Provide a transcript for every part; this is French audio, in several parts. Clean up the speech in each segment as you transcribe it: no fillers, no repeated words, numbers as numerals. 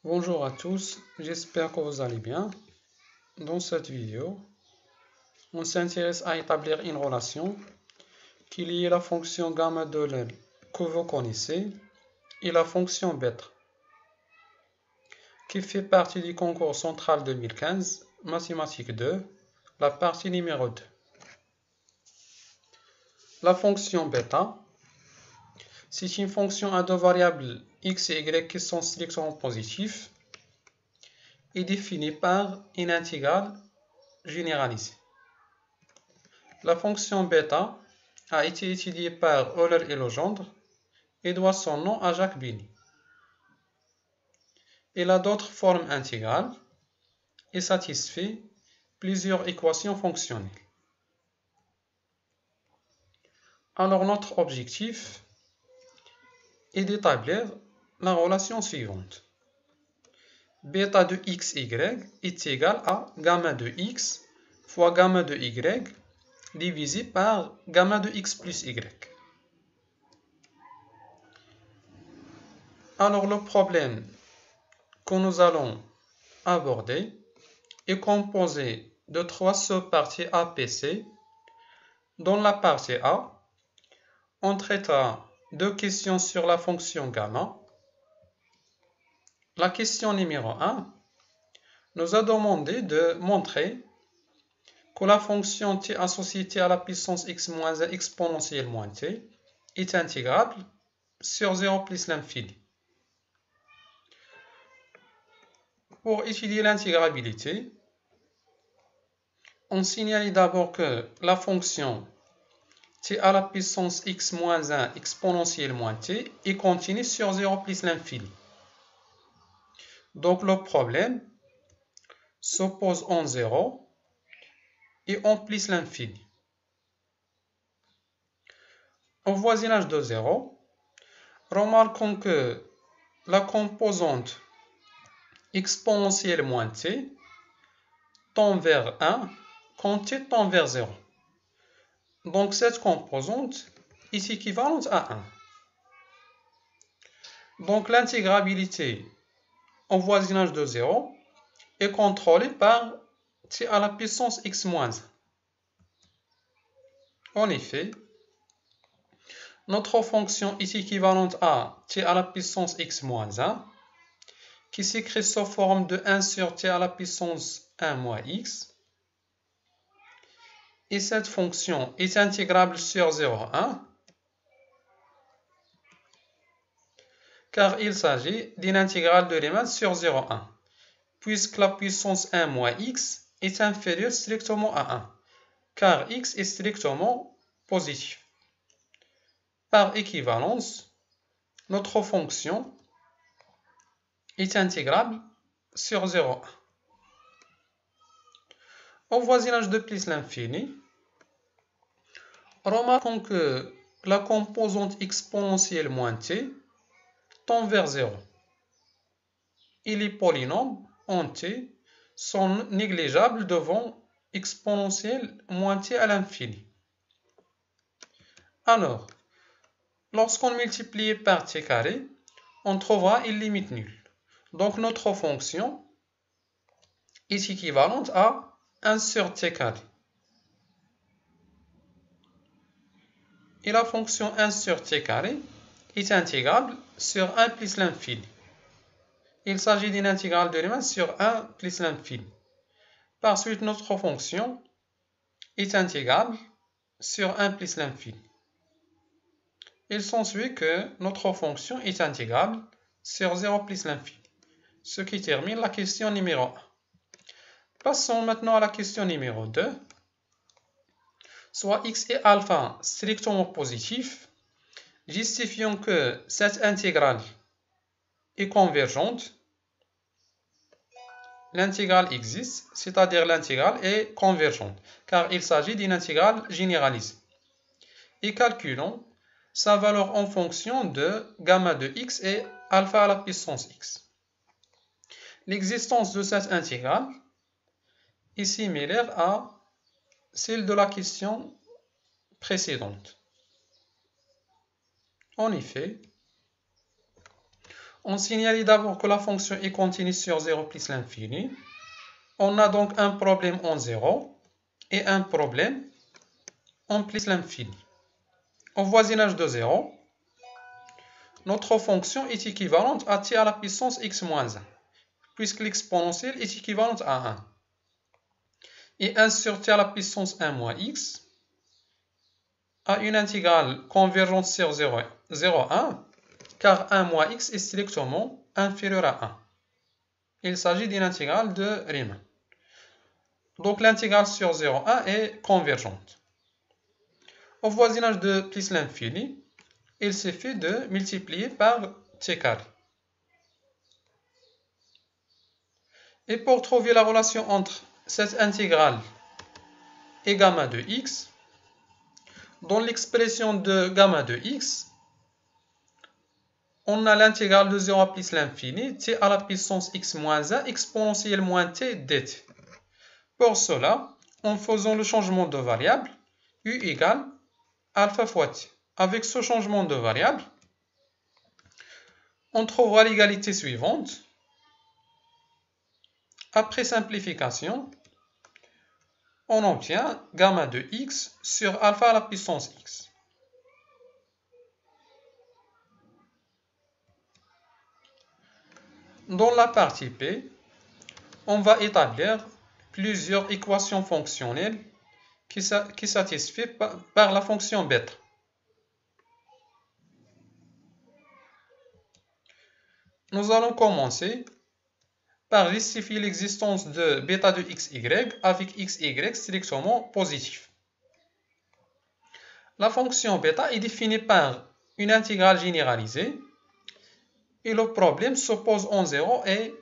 Bonjour à tous, j'espère que vous allez bien. Dans cette vidéo, on s'intéresse à établir une relation qui lie la fonction gamma de L que vous connaissez et la fonction bêta, qui fait partie du concours central 2015, mathématiques 2, la partie numéro 2. La fonction bêta, c'est une fonction à deux variables x et y qui sont strictement positifs et définie par une intégrale généralisée. La fonction bêta a été étudiée par Euler et Legendre et doit son nom à Jacques Bini. Elle a d'autres formes intégrales et satisfait plusieurs équations fonctionnelles. Alors notre objectif est d'établir la relation suivante. Bêta de xy est égal à gamma de x fois gamma de y divisé par gamma de x plus y. Alors le problème que nous allons aborder est composé de trois sous-parties APC. Dans la partie A, on traitera deux questions sur la fonction gamma. La question numéro 1 nous a demandé de montrer que la fonction t associée t à la puissance x moins 1 exponentielle moins t est intégrable sur 0 plus l'infini. Pour étudier l'intégrabilité, on signale d'abord que la fonction t à la puissance x moins 1 exponentielle moins t est continue sur 0 plus l'infini. Donc le problème s'oppose en 0 et en plus l'infini. Au voisinage de 0, remarquons que la composante exponentielle moins t tend vers 1 quand t tend vers 0. Donc cette composante est équivalente à 1. Donc l'intégrabilité au voisinage de 0 est contrôlée par t à la puissance x moins 1. En effet, notre fonction est équivalente à t à la puissance x moins 1, qui s'écrit sous forme de 1 sur t à la puissance 1 moins x. Et cette fonction est intégrable sur 0,1, car il s'agit d'une intégrale de Riemann sur 0,1, puisque la puissance 1 moins x est inférieure strictement à 1, car x est strictement positif. Par équivalence, notre fonction est intégrable sur 0,1. Au voisinage de plus l'infini, remarquons que la composante exponentielle moins t tend vers 0. Et les polynômes en t sont négligeables devant exponentielle moins t à l'infini. Alors, lorsqu'on multiplie par t carré, on trouvera une limite nulle. Donc notre fonction est équivalente à 1 sur t carré. Et la fonction 1 sur t carré est intégrable sur 1 plus l'infini. Il s'agit d'une intégrale de Riemann sur 1 plus l'infini. Par suite, notre fonction est intégrable sur 1 plus l'infini. Il s'ensuit que notre fonction est intégrable sur 0 plus l'infini, ce qui termine la question numéro 1. Passons maintenant à la question numéro 2. Soit x et alpha strictement positifs, justifions que cette intégrale est convergente. L'intégrale existe, c'est-à-dire l'intégrale est convergente, car il s'agit d'une intégrale généralisée. Et calculons sa valeur en fonction de gamma de x et alpha à la puissance x. L'existence de cette intégrale est similaire à celle de la question précédente. En effet, On signale d'abord que la fonction est continue sur 0 plus l'infini. On a donc un problème en 0 et un problème en plus l'infini. Au voisinage de 0, notre fonction est équivalente à t à la puissance x moins 1, puisque l'exponentielle est équivalente à 1. Et 1 sur t à la puissance 1 moins x a une intégrale convergente sur 0, 1, car 1 moins x est strictement inférieur à 1. Il s'agit d'une intégrale de Riemann. Donc l'intégrale sur 0, 1 est convergente. Au voisinage de plus l'infini, il suffit de multiplier par t carré. Et pour trouver la relation entre cette intégrale et gamma de x, dans l'expression de gamma de x, on a l'intégrale de 0 à plus l'infini, t à la puissance x moins 1 exponentielle moins t dt. Pour cela, en faisant le changement de variable, u égale alpha fois t. Avec ce changement de variable, on trouvera l'égalité suivante. Après simplification, on obtient gamma de x sur alpha à la puissance x. Dans la partie P, on va établir plusieurs équations fonctionnelles qui satisfont par la fonction bêta. Nous allons commencer par justifier l'existence de bêta de xy avec xy strictement positif. La fonction bêta est définie par une intégrale généralisée et le problème s'oppose en 0 et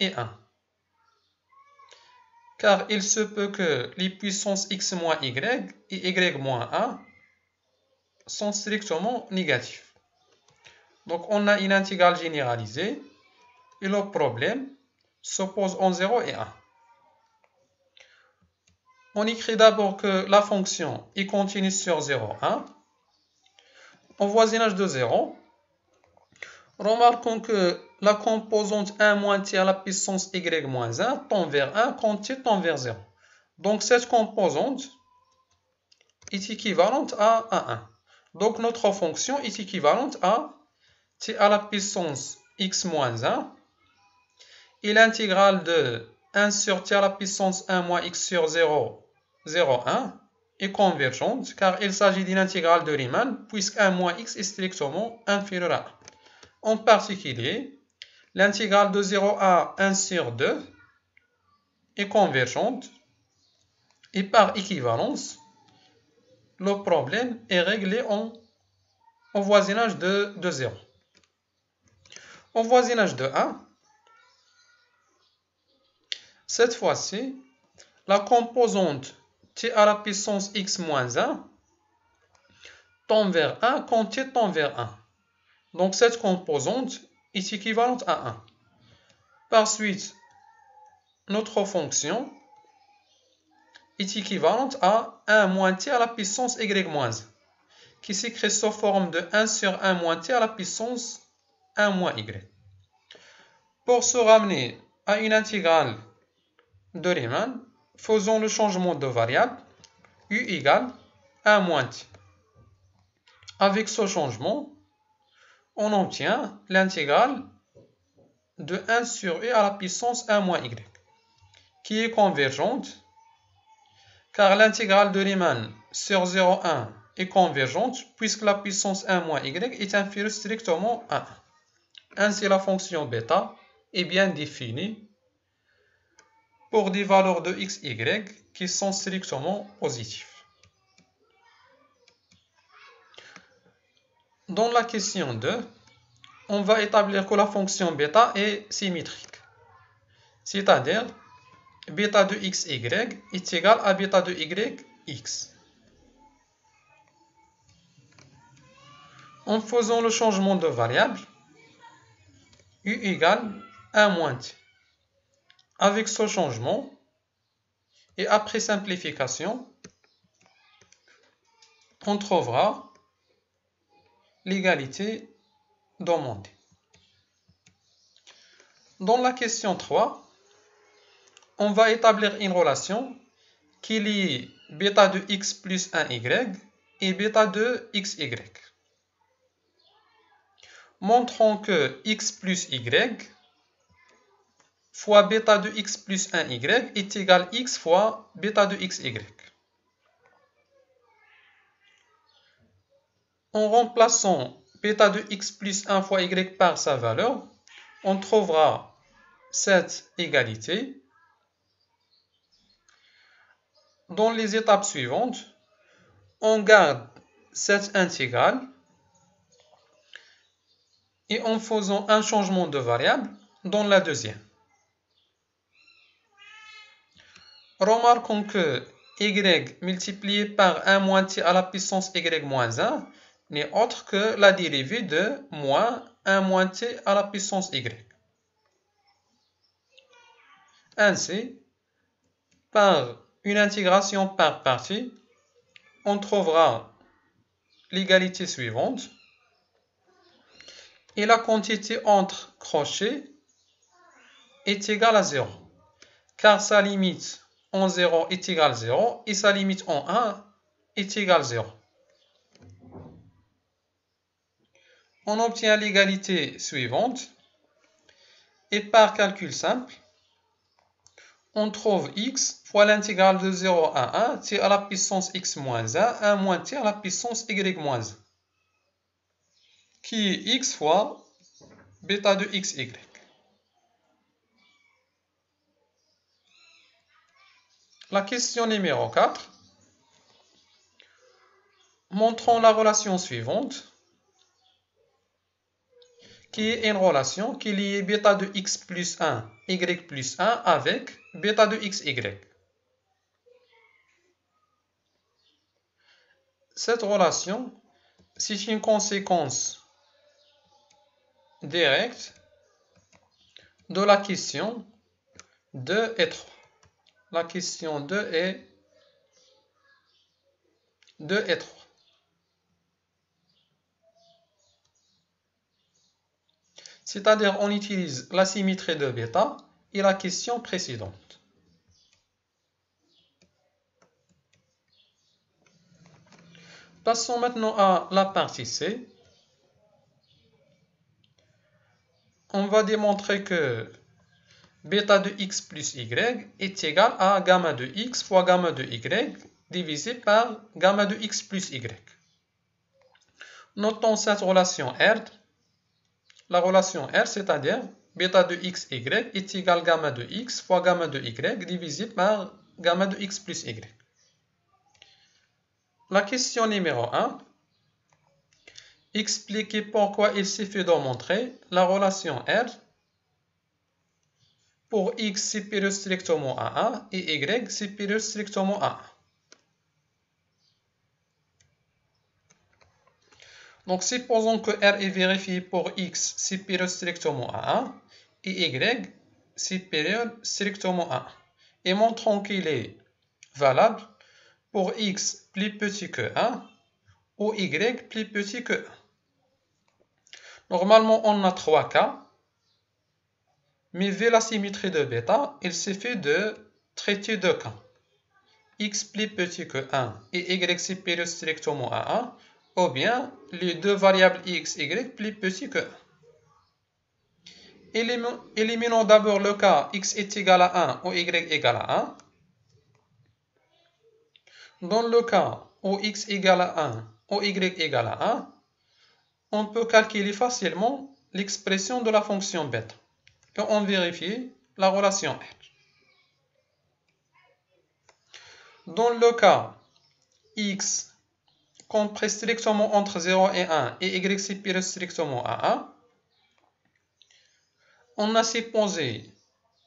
1. Car il se peut que les puissances x moins y et y moins 1 sont strictement négatifs. Donc on a une intégrale généralisée et le problème s'oppose en 0 et 1. On écrit d'abord que la fonction est continue sur 0, 1. Au voisinage de 0, remarquons que la composante 1 moins t à la puissance y moins 1 tend vers 1 quand t tend vers 0. Donc cette composante est équivalente à 1. Donc notre fonction est équivalente à t à la puissance x moins 1 et l'intégrale de 1 sur t à la puissance 1 moins x sur 0, 0, 1 est convergente car il s'agit d'une intégrale de Riemann puisque 1 moins x est strictement inférieur à 1. En particulier, l'intégrale de 0 à 1 sur 2 est convergente et par équivalence, le problème est réglé au voisinage de 0. Au voisinage de 1, cette fois-ci, la composante t à la puissance x moins 1 tend vers 1 quand t tend vers 1. Donc cette composante est équivalente à 1. Par suite, notre fonction est équivalente à 1 moins t à la puissance y moins 1, qui s'écrit sous forme de 1 sur 1 moins t à la puissance 1 moins y. Pour se ramener à une intégrale de Riemann, faisons le changement de variable u égale 1 moins t. Avec ce changement, on obtient l'intégrale de 1 sur u à la puissance 1 moins y, qui est convergente, car l'intégrale de Riemann sur 0,1 est convergente, puisque la puissance 1 moins y est inférieure strictement à 1. Ainsi, la fonction bêta est bien définie pour des valeurs de x, y qui sont strictement positives. Dans la question 2, on va établir que la fonction bêta est symétrique. C'est-à-dire, bêta de xy est égal à bêta de yx. En faisant le changement de variable, u égale 1 moins t. Avec ce changement, et après simplification, on trouvera l'égalité demandée. Dans la question 3, on va établir une relation qui lie bêta de x plus 1y et bêta de xy. Montrons que x plus y fois bêta de x plus 1y est égal à x fois bêta de xy. En remplaçant bêta de x plus 1 fois y par sa valeur, on trouvera cette égalité. Dans les étapes suivantes, on garde cette intégrale et en faisant un changement de variable dans la deuxième. Remarquons que y multiplié par 1 moins t à la puissance y moins 1 n'est autre que la dérivée de moins 1 moins t à la puissance y. Ainsi, par une intégration par partie, on trouvera l'égalité suivante. Et la quantité entre crochets est égale à 0, car sa limite en 0 est égale à 0 et sa limite en 1 est égale à 0. On obtient l'égalité suivante et par calcul simple, on trouve x fois l'intégrale de 0 à 1 t à la puissance x moins 1, 1 moins t à la puissance y moins 1, qui est x fois bêta de xy. La question numéro 4. Montrons la relation suivante, qui est une relation qui lie bêta de x plus 1, y plus 1 avec bêta de xy. Cette relation, c'est une conséquence directe de la question 2 et 3. La question 2 et 3. C'est-à-dire on utilise la symétrie de bêta et la question précédente. Passons maintenant à la partie C. On va démontrer que bêta de x plus y est égal à gamma de x fois gamma de y divisé par gamma de x plus y. Notons cette relation R. La relation R, c'est-à-dire bêta de x, y est égal à gamma de x fois gamma de y divisé par gamma de x plus y. La question numéro 1. Expliquez pourquoi il suffit de montrer la relation R pour x supérieur strictement à 1 et y supérieur strictement à 1. Donc, supposons que R est vérifié pour x supérieur strictement à 1 et y supérieur strictement à 1. Et montrons qu'il est valable pour x plus petit que 1 ou y plus petit que 1. Normalement, on a 3 cas. Mais vu la symétrie de bêta, il suffit de traiter 2 cas. X plus petit que 1 et y supérieur strictement à 1, ou bien les deux variables x, y plus petits que 1. Éliminons d'abord le cas x est égal à 1 ou y égal à 1. Dans le cas où x égale à 1 ou y égale à 1, on peut calculer facilement l'expression de la fonction bêta. Et on vérifie la relation R. Dans le cas x compris strictement entre 0 et 1 et y supérieur strictement à 1, on a supposé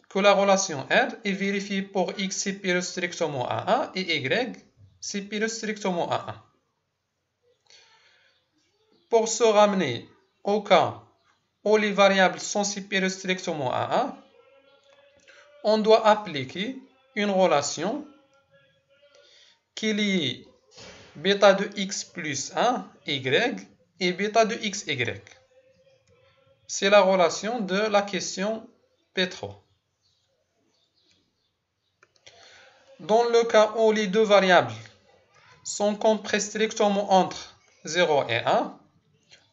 que la relation R est vérifiée pour x supérieur strictement à 1 et y supérieur strictement à 1. Pour se ramener au cas où les variables sont supérieures strictement à 1, on doit appliquer une relation qui lie bêta de x plus 1, y, et bêta de xy. C'est la relation de la question P3. Dans le cas où les deux variables sont comprises strictement entre 0 et 1,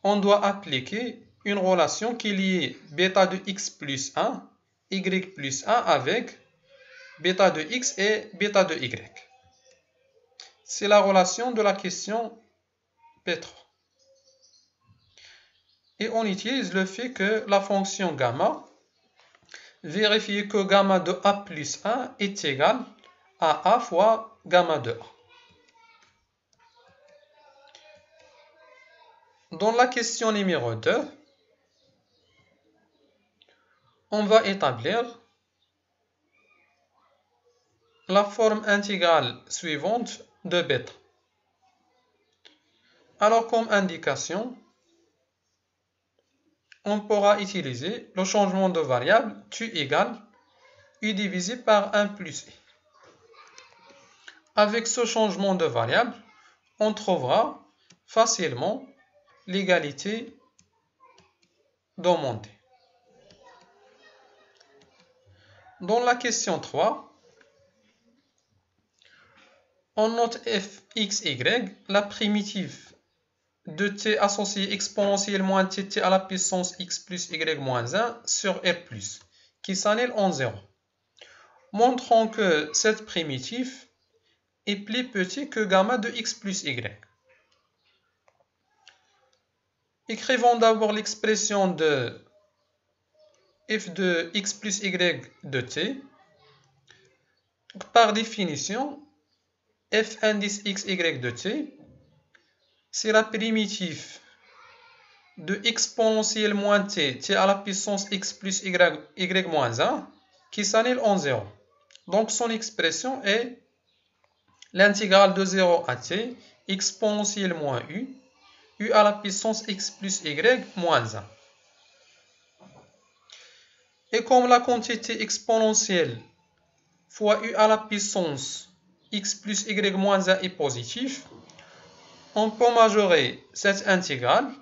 on doit appliquer une relation qui lie bêta de x plus 1, y plus 1 avec bêta de x et bêta de y. C'est la relation de la question P3. Et on utilise le fait que la fonction gamma vérifie que gamma de a plus 1 est égal à a fois gamma de a. Dans la question numéro 2, on va établir la forme intégrale suivante de bêta. Alors, comme indication, on pourra utiliser le changement de variable tu égale u divisé par 1 plus i. Avec ce changement de variable, on trouvera facilement l'égalité demandée. Dans la question 3, on note fxy, la primitive de t associée exponentielle moins t à la puissance x plus y moins 1 sur r+, qui s'annule en 0. Montrons que cette primitive est plus petite que gamma de x plus y. Écrivons d'abord l'expression de f de x plus y de t. Par définition, f indice xy de t, c'est la primitive de exponentielle moins t à la puissance x plus y moins 1 qui s'annule en 0. Donc son expression est l'intégrale de 0 à t exponentielle moins u à la puissance x plus y moins 1. Et comme la quantité exponentielle fois u à la puissance x plus y moins 1 est positive, on peut majorer cette intégrale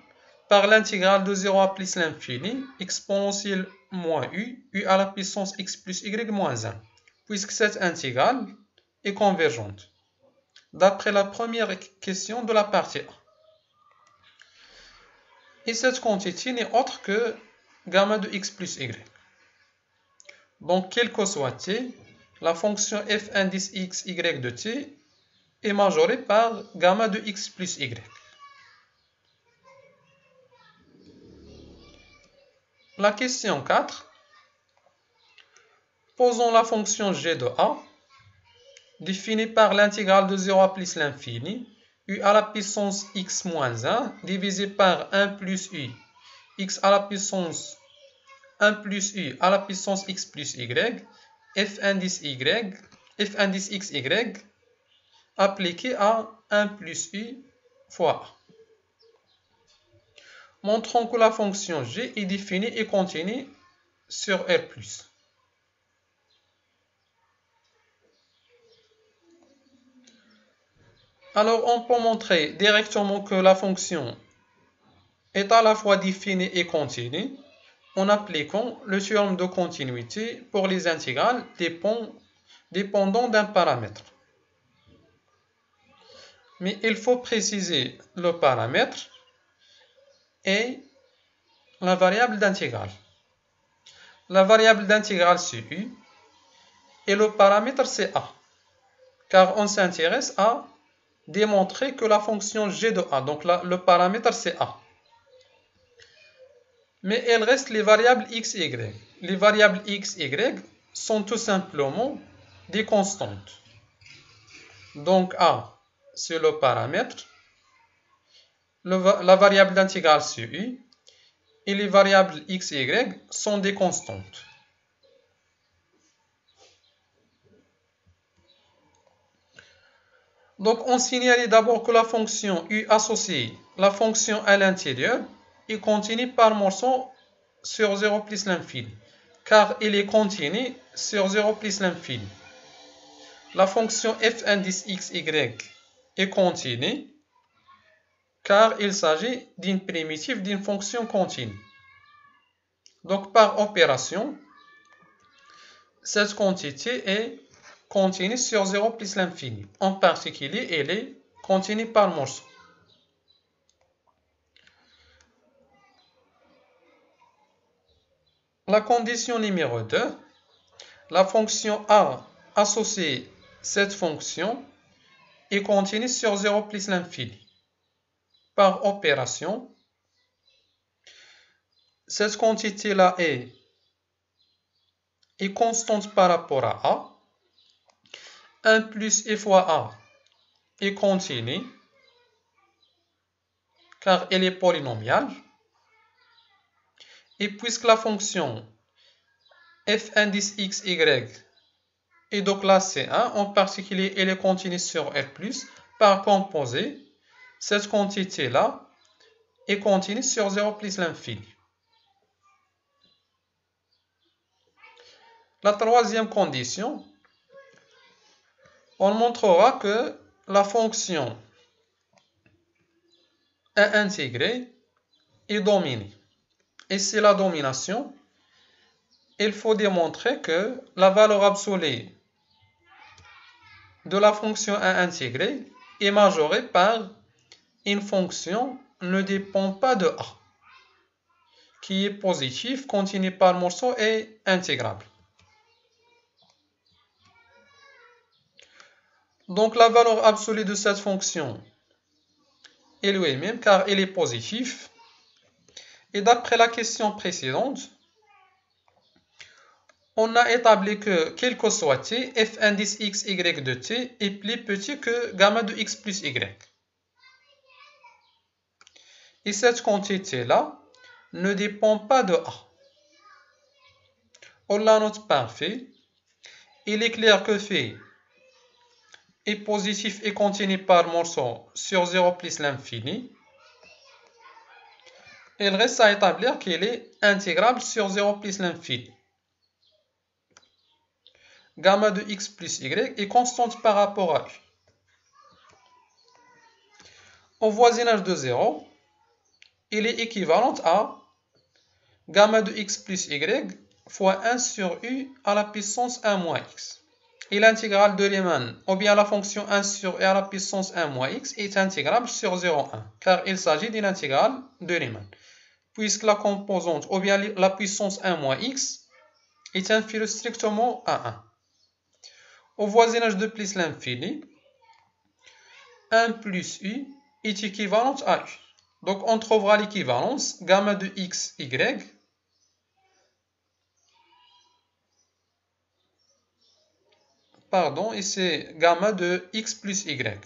par l'intégrale de 0 à plus l'infini exponentielle moins u à la puissance x plus y moins 1, puisque cette intégrale est convergente, d'après la première question de la partie A. Et cette quantité n'est autre que gamma de x plus y. Donc, quel que soit t, la fonction f indice x, y de t est majorée par gamma de x plus y. La question 4. Posons la fonction g de a, définie par l'intégrale de 0 à plus l'infini, u à la puissance x moins 1, divisé par 1 plus u, x à la puissance 1 plus u à la puissance x plus y, f indice x, y, appliqué à 1 plus u fois a. Montrons que la fonction g est définie et continue sur R+. Alors, on peut montrer directement que la fonction est à la fois définie et continue en appliquant le théorème de continuité pour les intégrales dépendant d'un paramètre. Mais il faut préciser le paramètre et la variable d'intégrale. La variable d'intégrale c'est u et le paramètre c'est a, car on s'intéresse à démontrer que la fonction g de a, donc le paramètre c'est a. Mais il reste les variables x et y. Les variables x et y sont tout simplement des constantes. Donc a, c'est le paramètre. La variable d'intégrale, c'est u. Et les variables x et y sont des constantes. Donc, on signale d'abord que la fonction u associe la fonction à l'intérieur est continue par morceau sur 0 plus l'infini, car il est continu sur 0 plus l'infini. La fonction f indice x, y est continue, car il s'agit d'une primitive d'une fonction continue. Donc, par opération, cette quantité est continue sur 0 plus l'infini. En particulier, elle est continue par morceau. La condition numéro 2, la fonction a associée cette fonction est continue sur 0 plus l'infini. Par opération, cette quantité-là est constante par rapport à a. 1 plus e fois a est continue, car elle est polynomiale. Et puisque la fonction f indice x, y est de classe C1, en particulier elle est continue sur R+, par composé, cette quantité-là est continue sur 0 plus l'infini. La troisième condition, on montrera que la fonction A intégrée est dominée. Et c'est la domination, il faut démontrer que la valeur absolue de la fonction A intégrée est majorée par une fonction ne dépend pas de A, qui est positive, continue par morceau et intégrable. Donc la valeur absolue de cette fonction est lui-même car elle est positive. Et d'après la question précédente, on a établi que, quel que soit t, f indice x, y de t est plus petit que gamma de x plus y. Et cette quantité-là ne dépend pas de a. On la note par phi. Il est clair que phi est positif et continue par morceau sur 0 plus l'infini. Il reste à établir qu'il est intégrable sur 0 plus l'infini. Gamma de x plus y est constante par rapport à u. Au voisinage de 0, il est équivalent à gamma de x plus y fois 1 sur u à la puissance 1 moins x. Et l'intégrale de Riemann, ou bien la fonction 1 sur e à la puissance 1 moins x, est intégrable sur 0,1, car il s'agit d'une intégrale de Riemann, puisque la composante, ou bien la puissance 1 moins x, est inférieure strictement à 1. Au voisinage de plus l'infini, 1 plus u est équivalent à u. Donc on trouvera l'équivalence gamma de x, y, pardon, et c'est gamma de x plus y.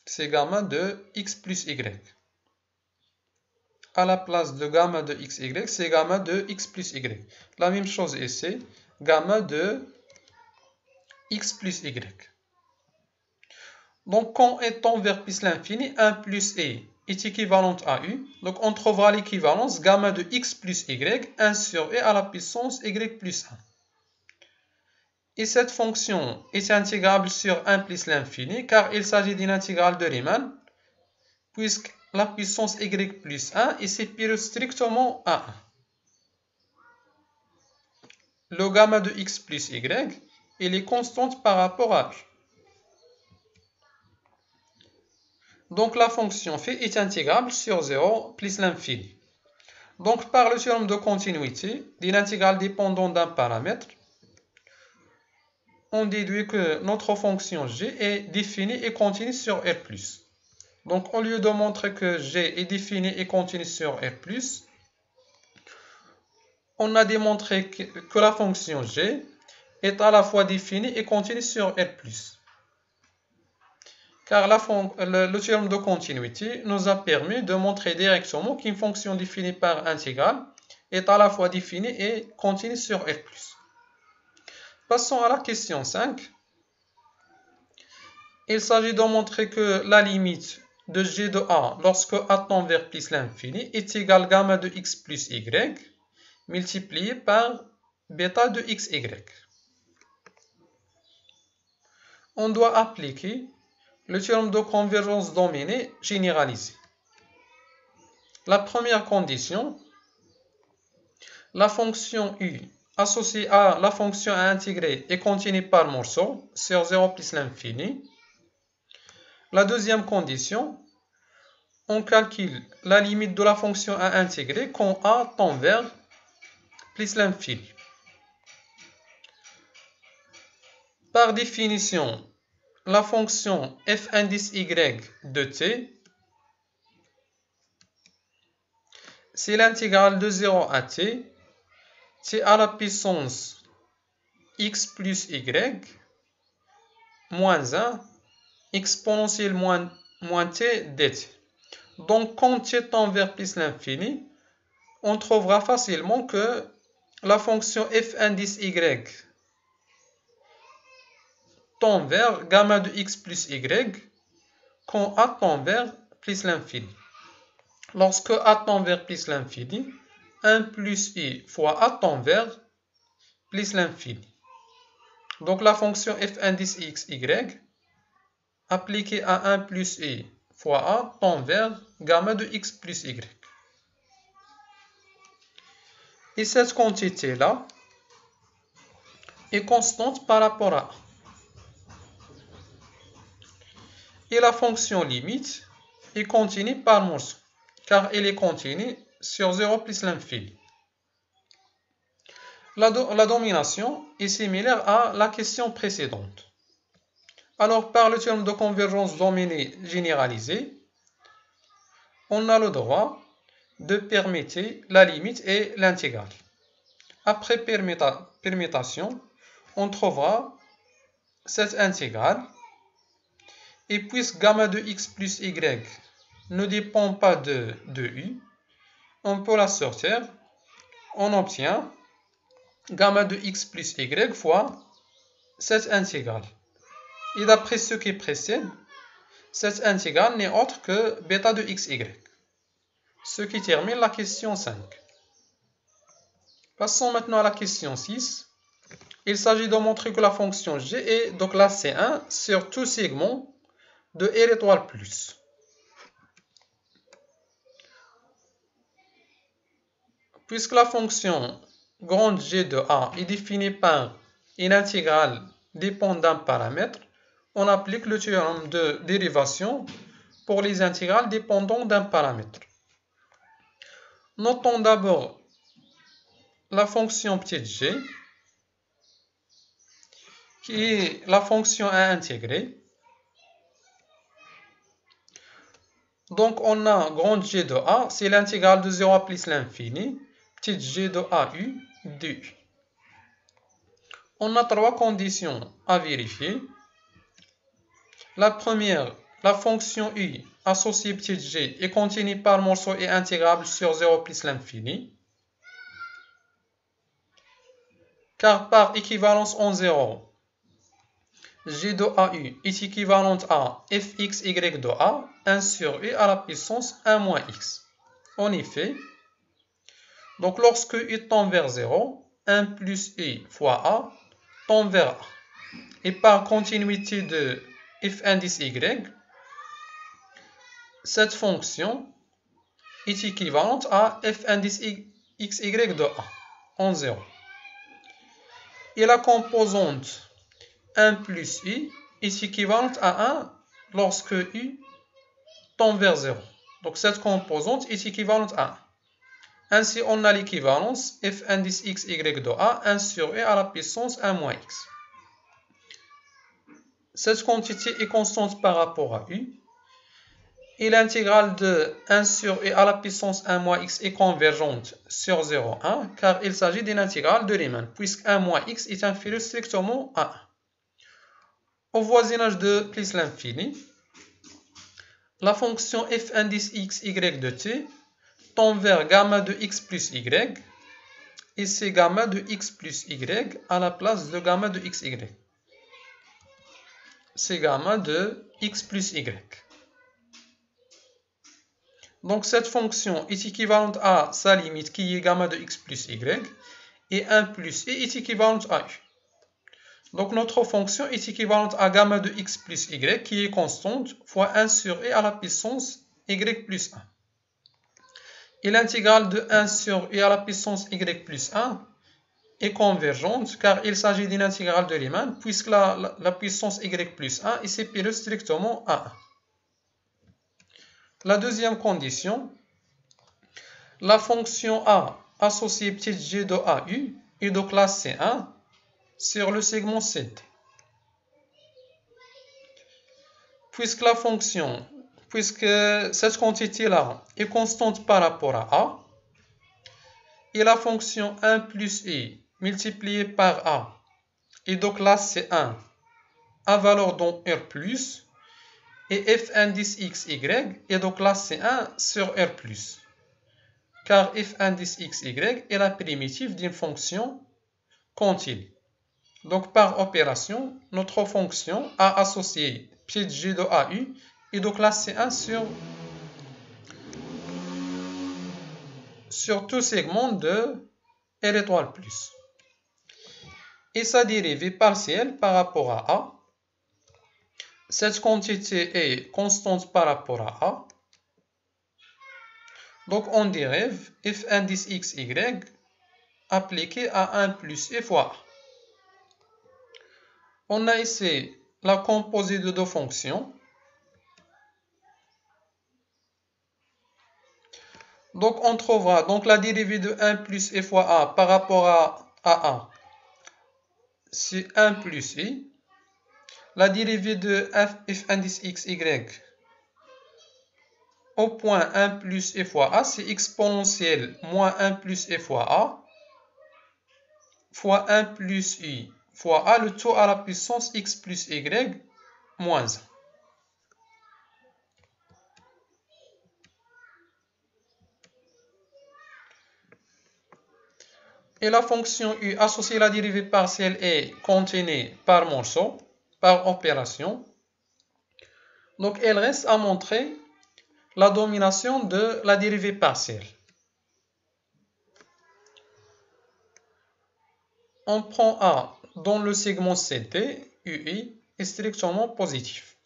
C'est gamma de x plus y. À la place de gamma de x, y, c'est gamma de x plus y. La même chose ici, gamma de x plus y. Donc, quand est on vers plus l'infini, 1 plus e est équivalent à u. Donc, on trouvera l'équivalence gamma de x plus y, 1 sur e à la puissance y plus 1. Et cette fonction est intégrable sur 1 plus l'infini, car il s'agit d'une intégrale de Riemann, puisque la puissance y plus 1 est supérieure strictement à 1. Le gamma de x plus y, il est constante par rapport à u. Donc la fonction phi est intégrable sur 0 plus l'infini. Donc par le théorème de continuité d'une intégrale dépendante d'un paramètre, on déduit que notre fonction g est définie et continue sur R+. Donc au lieu de montrer que g est définie et continue sur R+, on a démontré que la fonction g est à la fois définie et continue sur R+. Car le théorème de continuité nous a permis de montrer directement qu'une fonction définie par intégrale est à la fois définie et continue sur R+. Passons à la question 5. Il s'agit de montrer que la limite de g de a lorsque a tend vers plus l'infini est égale gamma de x plus y multiplié par bêta de xy. On doit appliquer le théorème de convergence dominée généralisé. La première condition, la fonction u associée à la fonction à intégrer est continue par morceau sur 0 plus l'infini. La deuxième condition, on calcule la limite de la fonction à intégrer quand a tend vers plus l'infini. Par définition, la fonction f indice y de t, c'est l'intégrale de 0 à t à la puissance x plus y moins 1 exponentielle moins t dt. Donc, quand t tend vers plus l'infini, on trouvera facilement que la fonction f indice y tend vers gamma de x plus y quand a tend vers plus l'infini. Lorsque a tend vers plus l'infini, 1 plus i fois a tend vers plus l'infini. Donc la fonction f indice x, y appliquée à 1 plus i fois a tend vers gamma de x plus y. Et cette quantité-là est constante par rapport à a. Et la fonction limite est continue par morceau, car elle est continue sur 0 plus l'infini. La domination est similaire à la question précédente. Alors, par le terme de convergence dominée généralisée, on a le droit de permuter la limite et l'intégrale. Après permutation, on trouvera cette intégrale. Et puisque gamma de x plus y ne dépend pas de u, on peut la sortir. On obtient gamma de x plus y fois cette intégrale. Et d'après ce qui précède, cette intégrale n'est autre que bêta de xy. Ce qui termine la question 5. Passons maintenant à la question 6. Il s'agit de montrer que la fonction g est de classe C1 sur tout segment de R étoile plus. Puisque la fonction grande g de a est définie par une intégrale dépendant d'un paramètre, on applique le théorème de dérivation pour les intégrales dépendantes d'un paramètre. Notons d'abord la fonction petite g, qui est la fonction à intégrer. Donc, on a grande g de a, c'est l'intégrale de 0 à plus l'infini, petite g de a u du. On a trois conditions à vérifier. La première, la fonction u associée petite g est continue par morceau et intégrable sur 0 plus l'infini. Car par équivalence en 0, g de au est équivalente à fxy de a, 1 sur u à la puissance 1 moins x. En effet, donc lorsque u tend vers 0, 1 plus u fois a tend vers a. Et par continuité de f indice y, cette fonction est équivalente à f indice xy de a en 0. Et la composante 1 plus u est équivalente à 1 lorsque u tend vers 0. Donc cette composante est équivalente à 1. Ainsi, on a l'équivalence f indice xy de a, 1 sur u à la puissance 1 moins x. Cette quantité est constante par rapport à u. Et l'intégrale de 1 sur u à la puissance 1 moins x est convergente sur 0, 1, car il s'agit d'une intégrale de Riemann, puisque 1 moins x est inférieur strictement à 1. Au voisinage de plus l'infini, la fonction f indice xy de t tend vers gamma de x plus y, et c'est gamma de x plus y à la place de gamma de xy. C'est gamma de x plus y. Donc cette fonction est équivalente à sa limite qui est gamma de x plus y, et 1 plus i est équivalente à u. Donc notre fonction est équivalente à gamma de x plus y qui est constante fois 1 sur i à la puissance y plus 1. Et l'intégrale de 1 sur i à la puissance y plus 1 est convergente car il s'agit d'une intégrale de Riemann puisque la puissance y plus 1 est supérieure strictement à 1. La deuxième condition, la fonction a associée petit g de AU est de classe C1 sur le segment CT. Puisque cette quantité-là est constante par rapport à A, et la fonction 1 plus i multipliée par A est de classe C1 à valeur dans R+, et f indice xy est de classe C1 sur R+, car f indice xy est la primitive d'une fonction continue. Donc par opération, notre fonction a associé petit g de AU est de classe C1 sur tout segment de R étoile plus. Et sa dérivée partielle par rapport à A, cette quantité est constante par rapport à A. Donc on dérive f indice xy appliqué à 1 plus e fois A. On a ici la composée de deux fonctions. Donc on trouvera donc la dérivée de 1 plus e fois A par rapport à A, c'est 1 plus i. La dérivée de f indice xy au point 1 plus e fois A, c'est exponentielle moins 1 plus e fois A fois 1 plus i fois A, le tout à la puissance x plus y moins 1. Et la fonction u associée à la dérivée partielle est contenue par morceau, par opération. Donc elle reste à montrer la domination de la dérivée partielle. On prend A dans le segment CT, UI est strictement positif.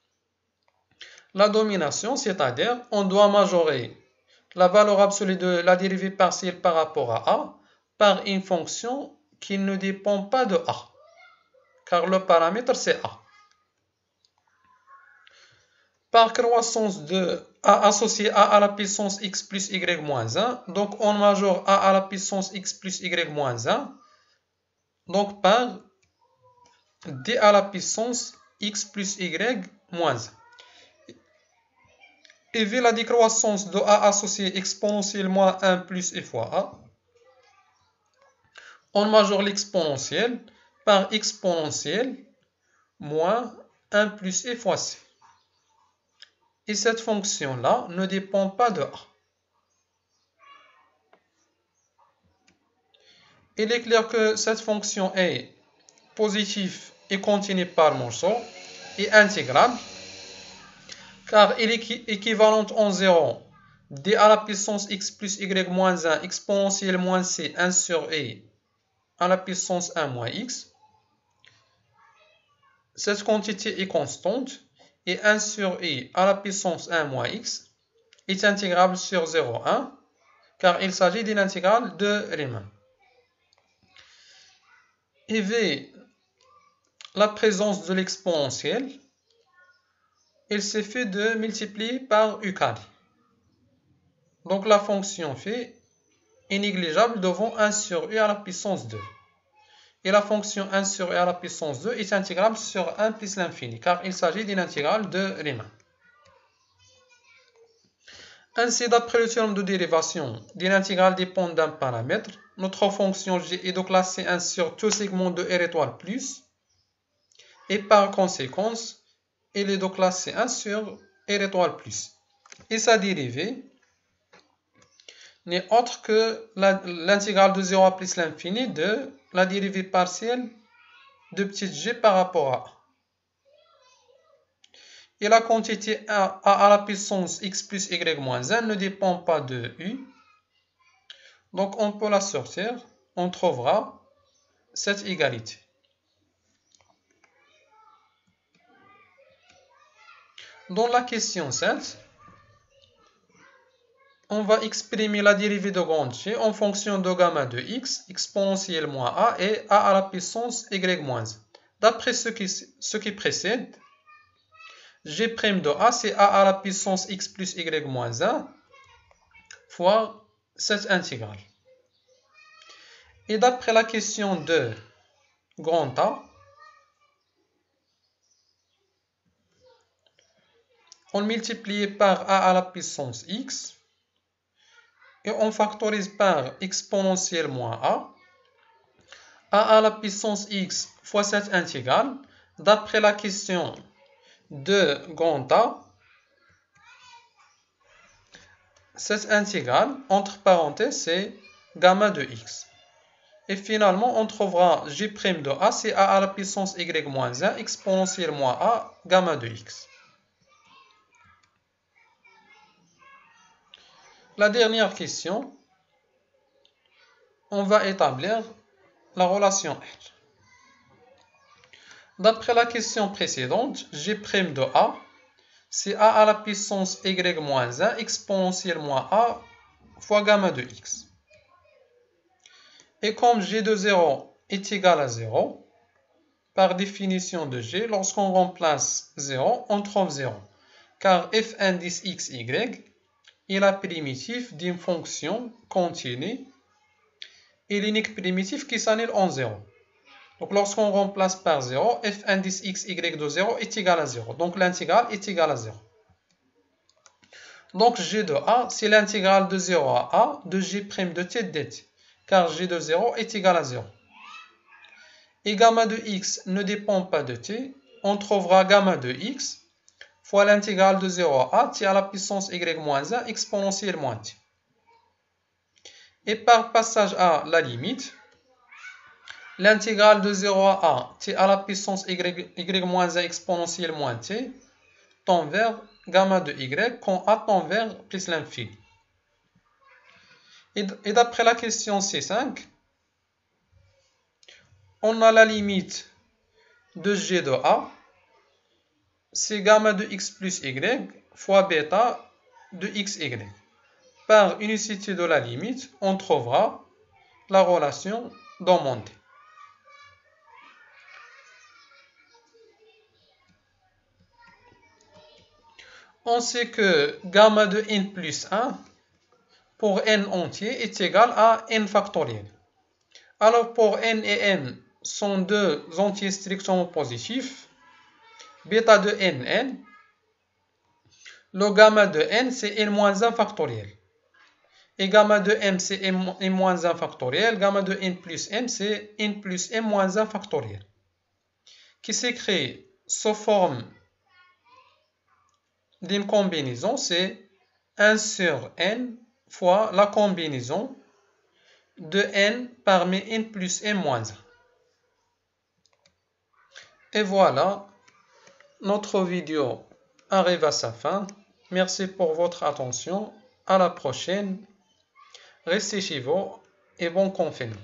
La domination, c'est-à-dire on doit majorer la valeur absolue de la dérivée partielle par rapport à A par une fonction qui ne dépend pas de A, car le paramètre c'est A. Par croissance de A associé à la puissance x plus y moins 1, donc on majore A à la puissance x plus y moins 1, donc par d à la puissance x plus y moins 1. Et vu la décroissance de A associé exponentiellement 1 plus e fois A, on majore l'exponentielle par exponentielle moins 1 plus e fois c. Et cette fonction-là ne dépend pas de A. Il est clair que cette fonction est positive et continue par morceau et intégrable, car elle est équivalente en 0 d à la puissance x plus y moins 1 exponentielle moins c 1 sur e à la puissance 1 moins x. Cette quantité est constante et 1 sur i à la puissance 1 moins x est intégrable sur 0,1 car il s'agit d'une intégrale de Riemann. Et vu la présence de l'exponentielle, il suffit de multiplier par u carré. Donc la fonction phi est négligeable devant 1 sur u à la puissance 2. Et la fonction 1 sur u à la puissance 2 est intégrable sur 1 plus l'infini, car il s'agit d'une intégrale de Riemann. Ainsi, d'après le théorème de dérivation d'une intégrale dépendante d'un paramètre, notre fonction g est de classe C1 sur tout segment de R étoile plus, et par conséquence, elle est de classe C1 sur R étoile plus. Et sa dérivée n'est autre que l'intégrale de 0 à plus l'infini de la dérivée partielle de petit g par rapport à A. Et la quantité A à la puissance x plus y moins 1 ne dépend pas de u. Donc on peut la sortir, on trouvera cette égalité. Dans la question 7, on va exprimer la dérivée de grande G en fonction de gamma de x exponentielle moins a et a à la puissance y moins 1. D'après ce qui précède, G' de a, c'est a à la puissance x plus y moins 1 fois cette intégrale. Et d'après la question de grand A, on multiplie par a à la puissance x et on factorise par exponentielle moins a à la puissance x fois cette intégrale. D'après la question de grand A, cette intégrale, entre parenthèses, c'est gamma de x. Et finalement, on trouvera G' de a, c'est a à la puissance y moins 1 exponentielle moins a gamma de x. La dernière question, on va établir la relation R. D'après la question précédente, G' de a, c'est a à la puissance y moins 1 exponentielle moins a fois gamma de x. Et comme G de 0 est égal à 0, par définition de G, lorsqu'on remplace 0, on trouve 0. Car f indice x, y est la primitive d'une fonction continue et l'unique primitive qui s'annule en 0. Donc lorsqu'on remplace par 0, f indice x, y de 0 est égal à 0. Donc l'intégrale est égale à 0. Donc G de a, c'est l'intégrale de 0 à a de G' de t dt. Car G de 0 est égal à 0. Et gamma de x ne dépend pas de t, on trouvera gamma de x fois l'intégrale de 0 à a t à la puissance y moins 1 exponentielle moins t. Et par passage à la limite, l'intégrale de 0 à a t à la puissance y moins 1 exponentielle moins t tend vers gamma de y quand a tend vers plus l'infini. Et d'après la question C5, on a la limite de G de a, c'est gamma de x plus y fois bêta de xy. Par unicité de la limite, on trouvera la relation demandée. On sait que gamma de n plus 1 pour n entier est égal à n factoriel. Alors pour n et n sont deux entiers strictement positifs, bêta de n, le gamma de n c'est n-1 factoriel. Et gamma de m c'est n-1 factoriel, gamma de n plus m c'est n plus m-1 factoriel. Qui s'écrit sous forme d'une combinaison, c'est 1 sur n fois la combinaison de n parmi n plus m-1. Et voilà, notre vidéo arrive à sa fin. Merci pour votre attention. À la prochaine. Restez chez vous et bon confinement.